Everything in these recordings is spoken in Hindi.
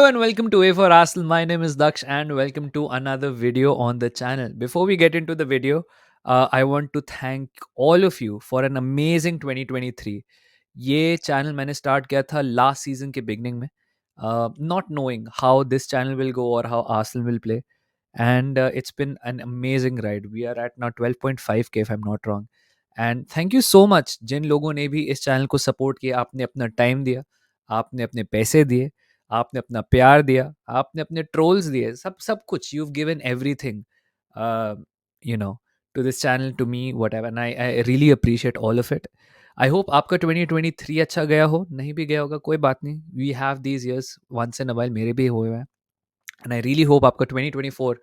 Hello and welcome to A for Arsenal. My name is Daksh and welcome to another video on the channel. Before we get into the video, I want to thank all of you for an amazing 2023. ये चैनल मैंने स्टार्ट किया था लास्ट सीजन के बिगनिंग में, not knowing how this channel will go और how Arsenal will play, and it's been an amazing ride. We are at now 12.5k if I'm not wrong. And thank you so much जिन लोगों ने भी इस चैनल को सपोर्ट किया. आपने अपना टाइम दिया, आपने अपने पैसे दिए, आपने अपना प्यार दिया, आपने अपने ट्रोल्स दिए, सब सब कुछ. You've given everything, uh, you know, to this channel, to me, whatever. And I really appreciate all of it. I hope आपका 2023 अच्छा गया हो. नहीं भी गया होगा कोई बात नहीं. We have these years once in a while. मेरे भी हुए हैं. एंड आई रियली होप आपका 2024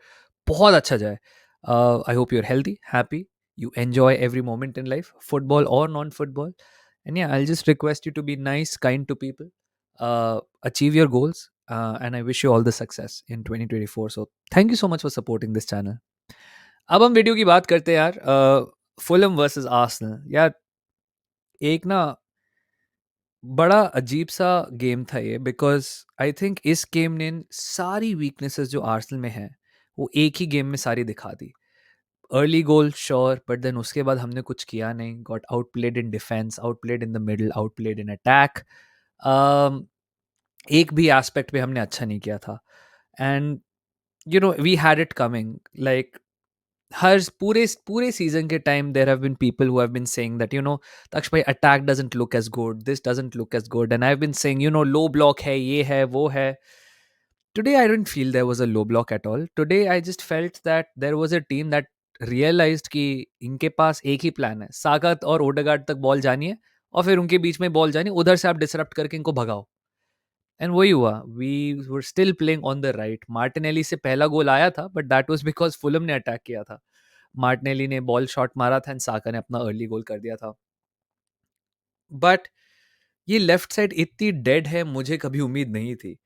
बहुत अच्छा जाए. I hope you are healthy, happy, you enjoy every moment in life, football or non-football. And yeah, I'll just request you to be nice, kind to people, achieve your goals, and I wish you all the success in 2024. So thank you so much for supporting this channel. अब हम वीडियो की बात करते हैं यार. Fulham versus Arsenal. यार एक ना बड़ा अजीब सा गेम था ये, बिकॉज आई थिंक इस गेम ने सारी वीकनेसेस जो आर्सेनल में है वो एक ही गेम में सारी दिखा दी. Early goal sure, but then उसके बाद हमने कुछ किया नहीं. Got outplayed in defence, outplayed in the middle, outplayed in attack. एक भी एस्पेक्ट पे हमने अच्छा नहीं किया था. And you know we had it coming. Like हर पूरे पूरे सीजन के time there have been people who have been saying that Taksh bhai attack doesn't look as good, this doesn't look as good, and I have been saying low block है, ये है, वो है. Today I didn't feel there was a low block at all. Today I just felt that there was a team that realized कि इनके पास एक ही प्लान है. सागत और ओडेगार्ड तक बॉल जानी है और फिर उनके बीच में बॉल जानी है, उधर से आप डिसरप्ट करके इनको भगाओ. एंड वही हुआ. We were still playing on the right. Martinelli से पहला गोल आया था, but that was because Fulham ने अटैक किया था. मार्टिनेली ने बॉल शॉट मारा था एंड साका ने अपना अर्ली गोल कर दिया था. बट ये लेफ्ट साइड इतनी डेड है, मुझे कभी उम्मीद नहीं थी.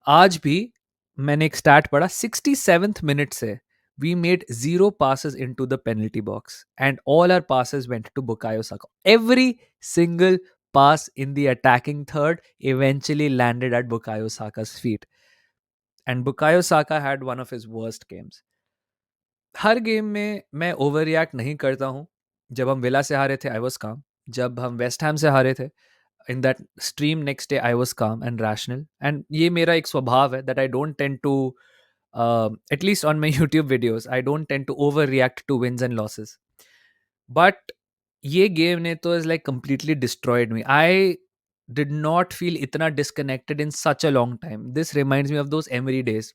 आज भी मैंने एक स्टैट पढ़ा, 67th मिनट से we made zero passes into the penalty box and all our passes went to Bukayo Saka. Every single pass in the attacking third eventually landed at Bukayo Saka's feet. And Bukayo Saka had one of his worst games. Her game में मैं ओवर रिएक्ट नहीं करता हूँ. जब हम विला से हारे थे आई वॉज काम. जब हम वेस्ट हैम से हारे थे in that stream next day I was calm and rational. And ये मेरा एक स्वभाव है that I don't tend to, at least on my YouTube videos, I don't tend to overreact to wins and losses. But ये गेम ने तो is like completely destroyed me. I did not feel इतना disconnected in such a long time. This reminds me of those Emery days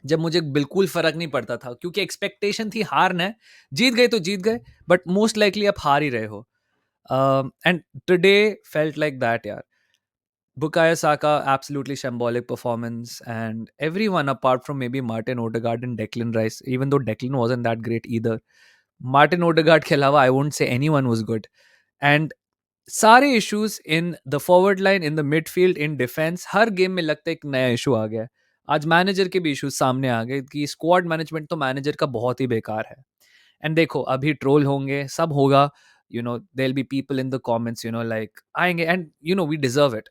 जब मुझे बिल्कुल फर्क नहीं पड़ता था, क्योंकि एक्सपेक्टेशन थी हारना है. जीत गए तो जीत गए, बट मोस्ट लाइकली आप हार ही रहे हो. And today felt like that, yeah. Bukayo Saka, absolutely shambolic performance, and everyone apart from maybe Martin Odegaard and Declan Rice, even though Declan wasn't that great either. Martin Odegaard के अलावा I won't say anyone was good. And सारे issues in the forward line, in the midfield, in defense, her game में लगता है एक नया इशू आ गया है. आज मैनेजर के भी इश्यूज सामने आ गए कि स्क्वाड मैनेजमेंट तो मैनेजर का बहुत ही बेकार है. एंड देखो अभी ट्रोल होंगे, सब होगा. There be people in the comments, like आएंगे. And we deserve it,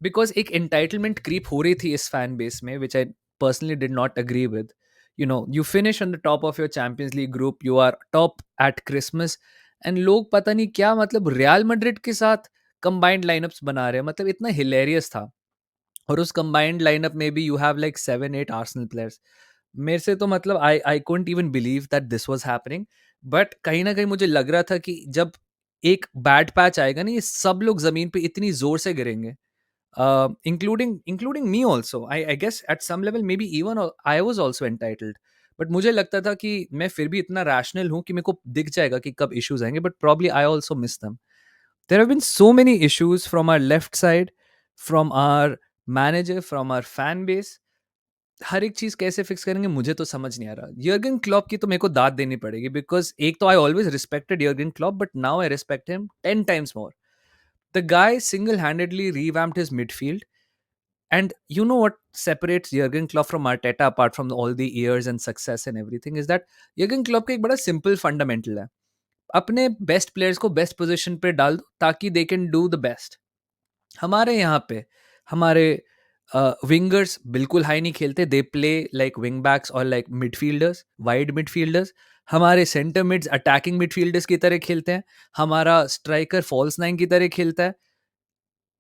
because एक एंटाइटलमेंट क्रीप हो रही थी इस फैन बेस में, which I personally did not agree with. You finish on the top of your Champions League group, you are top at Christmas, and लोग पता नहीं क्या मतलब रियल मैड्रिड के साथ कंबाइंड लाइनअप्स बना रहे हैं. मतलब इतना हिलेरियस था. और उस कंबाइंड लाइनअप में भी you have like 7-8 Arsenal players. मेरे से तो मतलब I couldn't even believe that this was happening. But कहीं ना कहीं मुझे लग रहा था कि जब एक बैड पैच आएगा ना, ये सब लोग जमीन पे इतनी जोर से गिरेंगे, including me also. I guess at some level may be even I was also entitled. But मुझे लगता था कि मैं फिर भी इतना रैशनल हूँ कि मेरे को दिख जाएगा कि कब इश्यूज आएंगे, but probably I also miss दम. There have been so many issues from our left side, from our manager, from our fan base. हर एक चीज कैसे फिक्स करेंगे मुझे तो समझ नहीं आ रहा. यर्गन क्लॉप की तो मेरे को दाद देनी पड़ेगी, बिकॉज एक तो I always respected Jurgen Klopp, but now I respect him 10 times more. The guy single-handedly revamped his midfield. And you know what separates Jurgen Klopp from Arteta, apart from all the years and success and everything, is that Jurgen Klopp का एक बड़ा simple fundamental है. अपने बेस्ट प्लेयर्स को बेस्ट पोजीशन पे डाल दो ताकि they can do the best. हमारे यहाँ पे हमारे विंगर्स बिल्कुल हाई नहीं खेलते, they play like wing backs और लाइक मिडफील्डर्स, वाइड मिडफील्डर्स। हमारे सेंटर मिड्स अटैकिंग मिडफील्डर्स की तरह खेलते हैं, हमारा स्ट्राइकर फॉल्स नाइन की तरह खेलता है।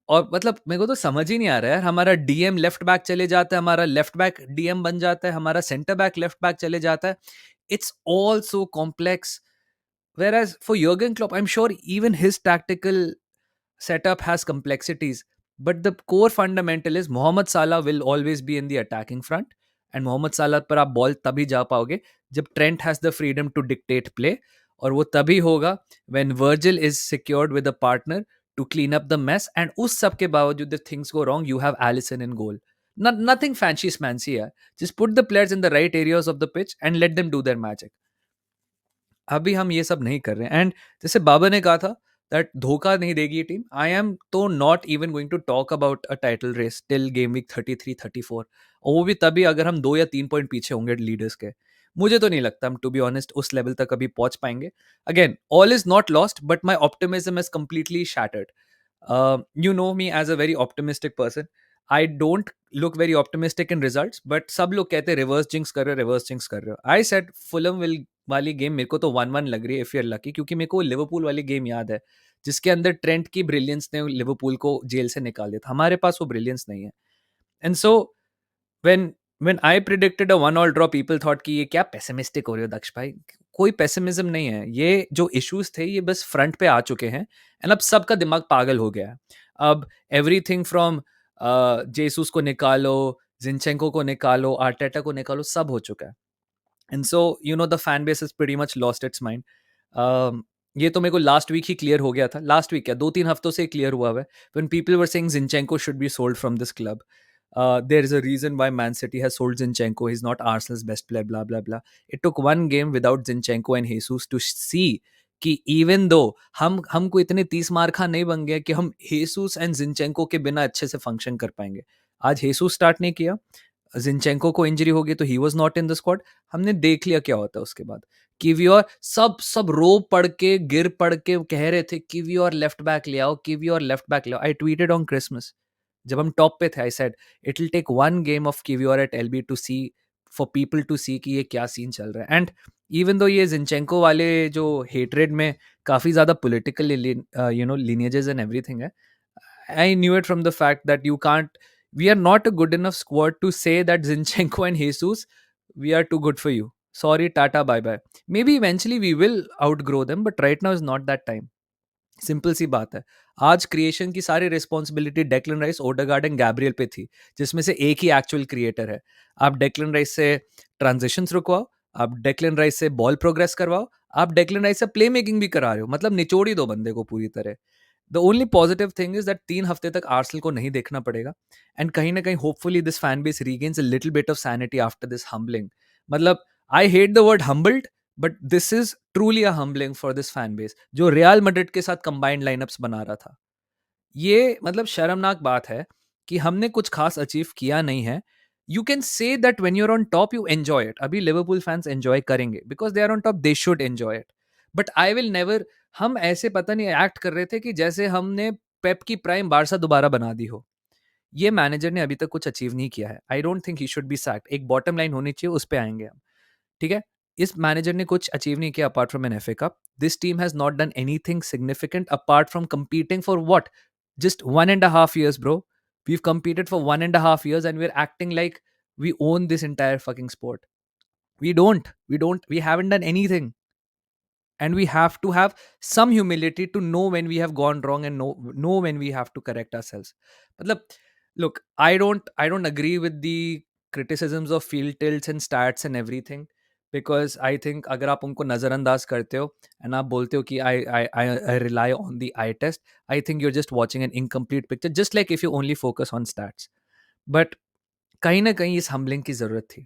और मतलब मेरे को तो समझ ही नहीं आ रहा है यार, हमारा डीएम लेफ्ट बैक चले जाता है, हमारा लेफ्ट बैक डीएम बन जाता है, हमारा सेंटर बैक लेफ्ट बैक चले जाता है। It's all so complex. Whereas for Jurgen Klopp, I'm sure even his tactical setup has complexities. But the core fundamental is Mohamed Salah will always be in the attacking front. And Mohamed Salah पर आप बॉल तभी जा पाओगे जब Trent has the freedom to dictate play, और वो तभी होगा when Virgil is secured with a partner to clean up the mess. And उस सब के बावजूद if things go wrong, you have Alisson in goal. Nothing fancy smancy है. Just put the players in the right areas of the pitch and let them do their magic. अभी हम ये सब नहीं कर रहे हैं, एंड जैसे बाबा ने कहा था दैट धोखा नहीं देगी ये टीम। आई एम तो not even going to talk about a title race till game week 33-34, और वो भी तभी अगर हम 2 या 3 पॉइंट पीछे होंगे लीडर्स के। मुझे तो नहीं लगता हम टू बी ऑनेस्ट उस लेवल तक अभी पहुंच पाएंगे। Again all is not lost, but my optimism is completely shattered. You know me as a very optimistic person. I don't look very optimistic in results, but सब लोग कहते हैं रिवर्स जिंक्स कर रहे हो, रिवर्स जिंक्स कर रहे हो। आई सेड फुलम विल वाली गेम मेरे को तो 1-1 लग रही है इफ यू आर लकी, क्योंकि मेरे को लिवरपूल वाली गेम याद है जिसके अंदर ट्रेंट की ब्रिलियंस ने लिवरपूल को जेल से निकाल दिया था। हमारे पास वो ब्रिलियंस नहीं है। And so when when I predicted a 1-1 draw, people thought कि ये क्या पेसिमिस्टिक हो रहे हो दक्ष भाई। कोई पेसिमिज्म नहीं है, ये जो इश्यूज थे ये बस फ्रंट पे आ चुके हैं, एंड अब सबका दिमाग पागल हो गया है। अब एवरीथिंग फ्रॉम जेसूस को निकालो, जिनचेंको को निकालो, आर्टेटा को निकालो, सब हो चुका है। And so you know the fan base is pretty much lost its mind. ये तो मेरे को लास्ट वीक ही क्लियर हो गया था, लास्ट वीक क्या 2-3 हफ्तों से क्लियर हुआ है। When people were saying जिनचेंको should be sold from this club, there is a reason why Man City has sold Zinchenko. He's not Arsenal's best player, blah, blah, blah. It took one game without Zinchenko and Jesus to see कि इवन दो हमको इतने 30 मार खा नहीं बन गया कि हम हेसूस एंड जिनचेंको के बिना अच्छे से फंक्शन कर पाएंगे। आज हेसूस स्टार्ट नहीं किया, जिनचेंको को इंजरी हो गई तो he was not in the squad. हमने देख लिया क्या होता है उसके बाद। किवियोर सब सब रो पड़ के गिर पड़ के कह रहे थे किवियोर लेफ्ट बैक ले आओ, किवियोर लेफ्ट बैक ले आओ। आई ट्वीटेड ऑन क्रिसमस जब हम टॉप पे थे, I said it will take one game of Kiwior at LB to see, for people to see कि ये क्या सीन चल रहा है। एंड इवन दो ये जिनचेंको वाले जो हेटरेड में काफी ज्यादा political you know lineages and everything है, I knew it from the fact that you can't, we are not a good enough squad to say that Zinchenko and Jesus, we are too good for you. Sorry, Tata, bye bye. Maybe eventually we will outgrow them, but right now is not that time. Simple सी बात है। आज क्रिएशन की सारी responsibility Declan Rice, Odegaard and Gabriel पे थी, जिसमें से एक ही एक्चुअल क्रिएटर है। आप डेक्लन राइस से ट्रांजिशंस रुकवाओ, आप डेक्लन राइस से बॉल प्रोग्रेस करवाओ, आप डेक्लन राइस से प्ले मेकिंग भी करा रहे हो, मतलब निचोड़ ही दो बंदे को पूरी तरह। The only positive thing is that 3 हफ्ते तक आर्सेनल को नहीं देखना पड़ेगा, एंड कहीं ना कहीं hopefully this fan base regains a little bit of sanity after this humbling. मतलब I hate the word humbled, but this is truly a humbling for this fan base जो रियल मैड्रिड के साथ कंबाइंड लाइनअप्स बना रहा था। ये मतलब शर्मनाक बात है कि हमने कुछ खास अचीव किया नहीं है। You can say that when you are on top you enjoy it, अभी लिवरपूल फैंस एंजॉय करेंगे because they are on top, they should enjoy it. But I will never, हम ऐसे पता नहीं एक्ट कर रहे थे कि जैसे हमने पेप की प्राइम बारसा दोबारा बना दी हो। ये मैनेजर ने अभी तक कुछ अचीव नहीं किया है। I don't think he should be sacked. एक बॉटम लाइन होनी चाहिए, उस पर आएंगे हम। ठीक है, इस मैनेजर ने कुछ अचीव नहीं किया apart from an FA cup. This team has not done anything significant apart from competing for what, just 1.5 years, bro. We've competed for 1.5 years and we're acting like we own this entire fucking sport. We haven't done anything, and we have to have some humility to know when we have gone wrong and know when we have to correct ourselves. Matlab, look, I don't agree with the criticisms of field tilts and stats and everything, because I think अगर आप उनको नज़रअंदाज करते हो and आप बोलते हो कि I rely on the eye test, I think you're just watching an incomplete picture, just like if you only focus on stats. But कहीं ना कहीं इस हम्बलिंग की ज़रूरत थी,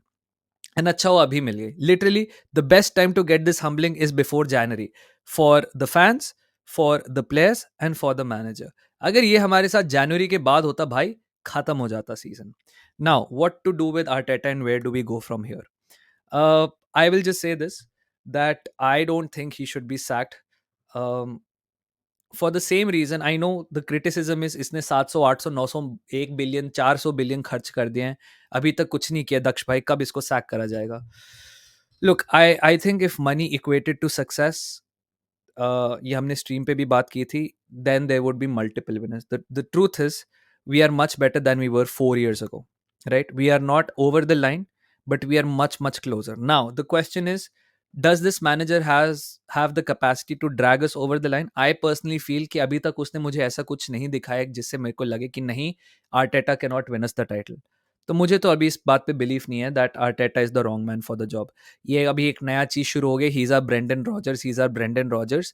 एंड अच्छा वो अभी मिल गई। Literally the best time to get this humbling is before January, for the fans, for the players and for the manager. अगर ये हमारे साथ जनवरी के बाद होता भाई, खत्म हो जाता season. Now what to do with Arteta and where do we go from here? I will just say this, that I don't think he should be sacked. Um, for the same reason I know the criticism is इसने 700 800 900 1 बिलियन 400 बिलियन खर्च कर दिए हैं, अभी तक कुछ नहीं किया दक्ष भाई, कब इसको सैक करा जाएगा? Look, I think if money equated to success, ये हमने स्ट्रीम पे भी बात की थी, then there would be multiple winners. The truth is we are much better than we were 4 years ago, right? We are not over the line, but we are much closer. Now the question is, does this manager has have the capacity to drag us over the line? I personally feel कि अभी तक उसने मुझे ऐसा कुछ नहीं दिखाया जिससे मेरे को लगे कि नहीं, Arteta can not win us the title. तो मुझे तो अभी इस बात पे बिलीफ नहीं है that Arteta is the wrong man for the job. ये अभी एक नया चीज शुरू हो गया, he is our Brendan Rodgers, he is our Brendan Rodgers.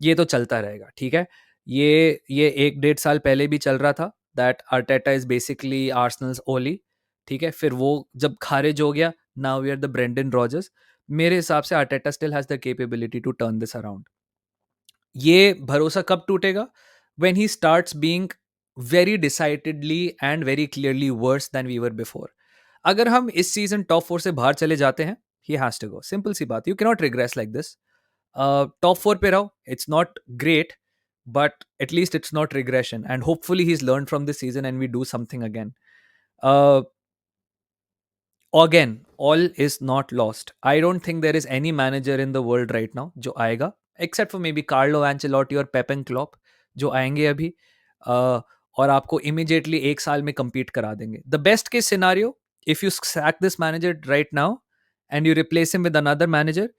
ये तो चलता रहेगा, ठीक है. ये 1 1.5 साल पहले भी चल रहा था that Arteta is basically Arsenal's Ole, ठीक है. फिर वो जब खारिज हो गया, now we are the Brendan Rodgers. मेरे हिसाब से Arteta still has the capability to turn this around. ये भरोसा कब टूटेगा? When he starts being very decidedly and very clearly worse than we were before. अगर हम इस सीजन टॉप 4 से बाहर चले जाते हैं, he has to go. Simple सी बात, you can not regress like this. Top 4 पे रहो, it's not great, but at least it's not regression, and hopefully he's learned from this season and we do something again. uh, Again, all is not lost. I don't think there is any manager in the world right now जो आएगा, except for maybe Carlo Ancelotti और Pep and Klopp, जो आएंगे अभी, और आपको immediately 1 साल में compete करा देंगे. The best case scenario, if you sack this manager right now and you replace him with another manager,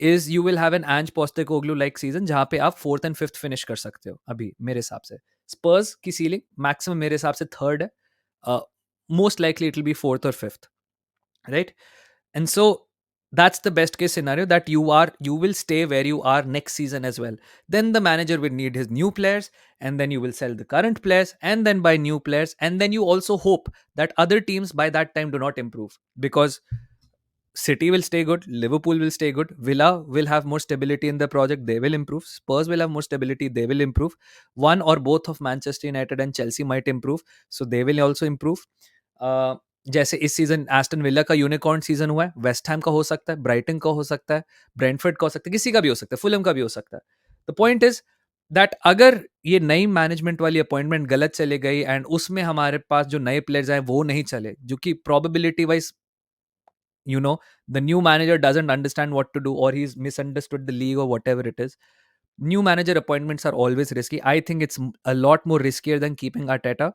is you will have an Ange Postecoglou like season जहाँ पे आप 4th and 5th finish कर सकते हो. अभी मेरे हिसाब से Spurs की ceiling maximum मेरे हिसाब से 3rd है. uh, Most likely it will be 4th or 5th, right? And so that's the best case scenario, that you will stay where you are next season as well. Then the manager will need his new players, and then you will sell the current players and then buy new players, and then you also hope that other teams by that time do not improve, because City will stay good, Liverpool will stay good, Villa will have more stability in the project, they will improve, Spurs will have more stability, they will improve, one or both of Manchester United and Chelsea might improve, so they will also improve. uh, जैसे इस सीजन एस्टन विला का यूनिकॉर्न सीजन हुआ है, वेस्ट हैम का हो सकता है, ब्राइटन का हो सकता है, ब्रेंटफोर्ड का हो सकता है, किसी का भी हो सकता है, फुलहम का भी हो सकता है. द पॉइंट इज दैट अगर ये नई मैनेजमेंट वाली अपॉइंटमेंट गलत चले गई एंड उसमें हमारे पास जो नए प्लेयर्स आए वो नहीं चले, जो कि probability wise, you know, the new manager doesn't understand what to do, or he's misunderstood the league, or whatever it is, new manager appointments are always risky. I think it's a lot more riskier than keeping Arteta,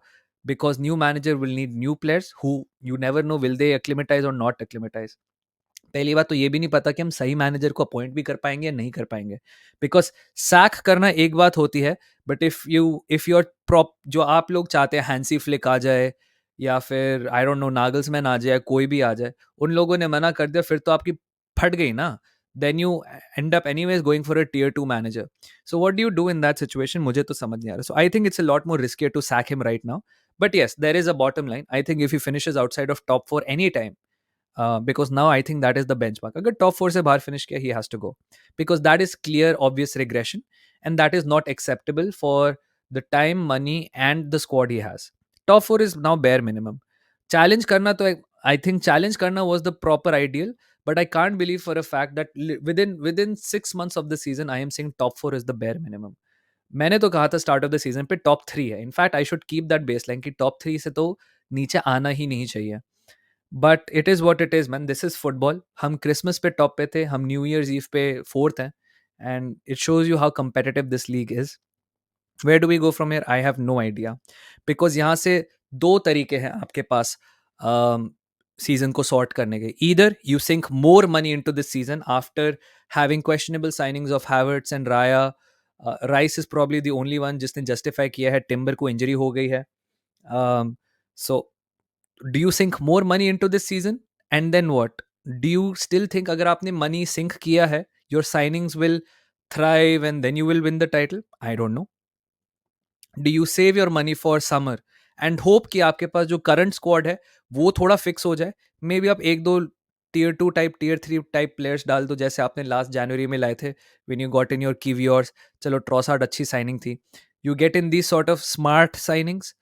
because new manager will need new players who you never know will they acclimatize or not acclimatize. पहली बात तो ये भी नहीं पता कि हम सही मैनेजर को अपॉइंट भी कर पाएंगे या नहीं कर पाएंगे, बिकॉज सैक करना एक बात होती है, बट इफ यूर प्रॉप जो आप लोग चाहते हैं, हैंसी फ्लिक आ जाए या फिर आई डोंट नो नागल्समैन आ जाए, कोई भी आ जाए, उन लोगों ने मना कर दिया, फिर तो आपकी फट गई ना. Then you end up anyways going for a tier 2 manager. So what do you do in that situation, मुझे तो समझ नहीं आ रहा. So I think it's a lot more riskier to sack him right now. But yes, there is a bottom line. I think if he finishes outside of top 4 any time, because now I think that is the benchmark. अगर top 4 से बाहर finish किया, he has to go, because that is clear obvious regression, and that is not acceptable for the time, money and the squad he has. Top 4 is now bare minimum. Challenge करना तो I think challenge करना was the proper ideal, but I can't believe for a fact that within 6 months of the season I am saying top 4 is the bare minimum. मैंने तो कहा था स्टार्ट ऑफ द सीजन पे टॉप 3 है. In fact I should keep that base line कि टॉप 3 से तो नीचे आना ही नहीं चाहिए. But it is what it is man, this is football. हम क्रिसमस पे टॉप पे थे, हम न्यू ईयर्स ईव पे 4th हैं, and it shows you how competitive this league is. Where do we go from here, I have no idea, because यहाँ से दो तरीके हैं आपके पास सीजन को सॉर्ट करने के. Either you sink more money into this season after having questionable signings of Havertz and Raya. Rice is probably the only one जिसने जस्टिफाई किया है, टिम्बर को इंजरी हो गई है. सो do you sink more money into this season, and then what? Do you still think अगर आपने money sink किया है, your signings will thrive and then you will win the title? I don't know. Do you save your money for summer and hope कि आपके पास जो current squad है वो थोड़ा fix हो जाए? मे बी आप एक दो tier 2 type tier 3 type players डाल दो, जैसे आपने लास्ट जनवरी में लाए थे when you got in your Kiviors. चलो ट्रोसार्ड अच्छी साइनिंग थी. You get in these sort of smart signings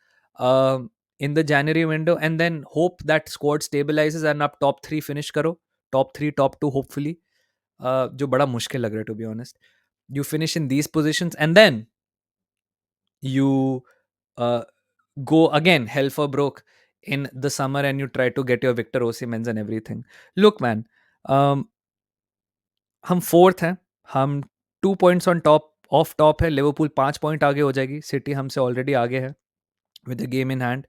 in the January window, and then hope that squad stabilizes and आप top 3 finish करो, top 3 top 2 hopefully, जो बड़ा मुश्किल लग रहा है to be honest. You finish in these positions, and then you uh, go again hell for broke in the summer and you try to get your Victor Osimhen and everything. Look, man, um, हम फोर्थ हैं, हम 2 points on top of top है, लिवरपूल 5 पॉइंट आगे हो जाएगी, सिटी हमसे ऑलरेडी आगे है with the game in hand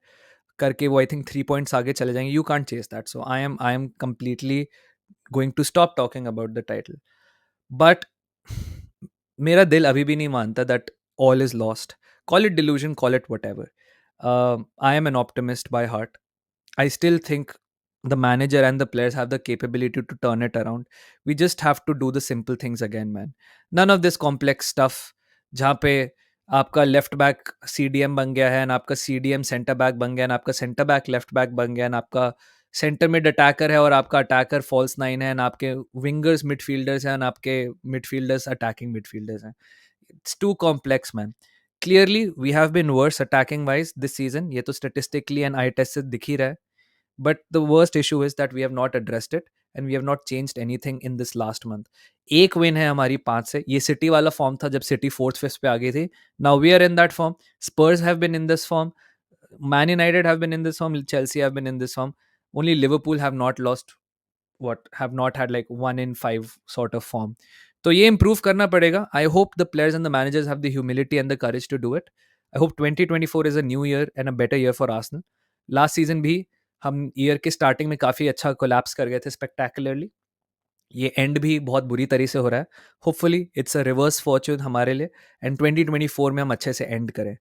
करके, वो आई थिंक 3 पॉइंट्स आगे चले जाएंगे. You can't chase that, so I am completely going to stop talking about the title. But मेरा दिल अभी भी नहीं मानता that all is lost. Call it delusion, call it whatever. I am an optimist by heart. I still think the manager and the players have the capability to turn it around. We just have to do the simple things again, man. None of this complex stuff जहाँ पे आपका लेफ्ट बैक CDM बन गया है, and आपका CDM सेंटर बैक बन गया, and आपका सेंटर बैक लेफ्ट बैक बन गया, and आपका सेंटर मिड अटैकर है और आपका अटैकर फॉल्स नाइन है, and आपके विंगर्स मिडफील्डर्स हैं, and आपके मिडफील्डर्स अटैकिंग मिडफील्डर्स हैं. It's too complex, man. Clearly, we have been worse attacking wise this season. ये तो statistically and eye test से दिख ही रहा है. But the worst issue is that we have not addressed it and we have not changed anything in this last month. एक विन है हमारी 5 से. ये सिटी वाला फॉर्म था जब सिटी फोर्थ फिफ्थ पे आ गई थी. Now we are in that form. Spurs have been in this form. Man United have been in this form. Chelsea have been in this form. Only Liverpool have not lost, what, have not had like 1 in 5 sort of form. तो ये इम्प्रूव करना पड़ेगा. I hope the players and the managers have the humility and the courage to do it. I hope 2024 is a new year and a better year for Arsenal. Last season भी हम ईयर के स्टार्टिंग में काफ़ी अच्छा कोलैप्स कर गए थे स्पेक्टेकुलरली. ये एंड भी बहुत बुरी तरह से हो रहा है. Hopefully it's a reverse Fortune हमारे लिए एंड 2024 में हम अच्छे से एंड करें.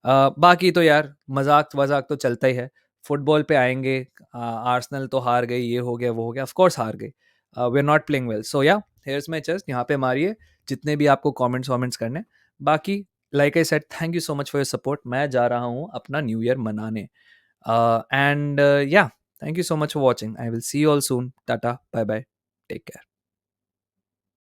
बाकी तो यार मजाक वजाक तो चलता ही है. फुटबॉल पे आएंगे, आर्सेनल तो हार गई, ये हो गया वो हो गया, ऑफ कोर्स हार गई. We are not playing well, so yeah here's my chest, यहाँ पे मारिए जितने भी आपको कमेंट्स वमेंट्स करने. बाकी like I said, thank you so much for your support. मैं जा रहा हूँ अपना न्यू ईयर मनाने. And yeah, thank you so much for watching. I will see you all soon. Tata, bye bye, take care.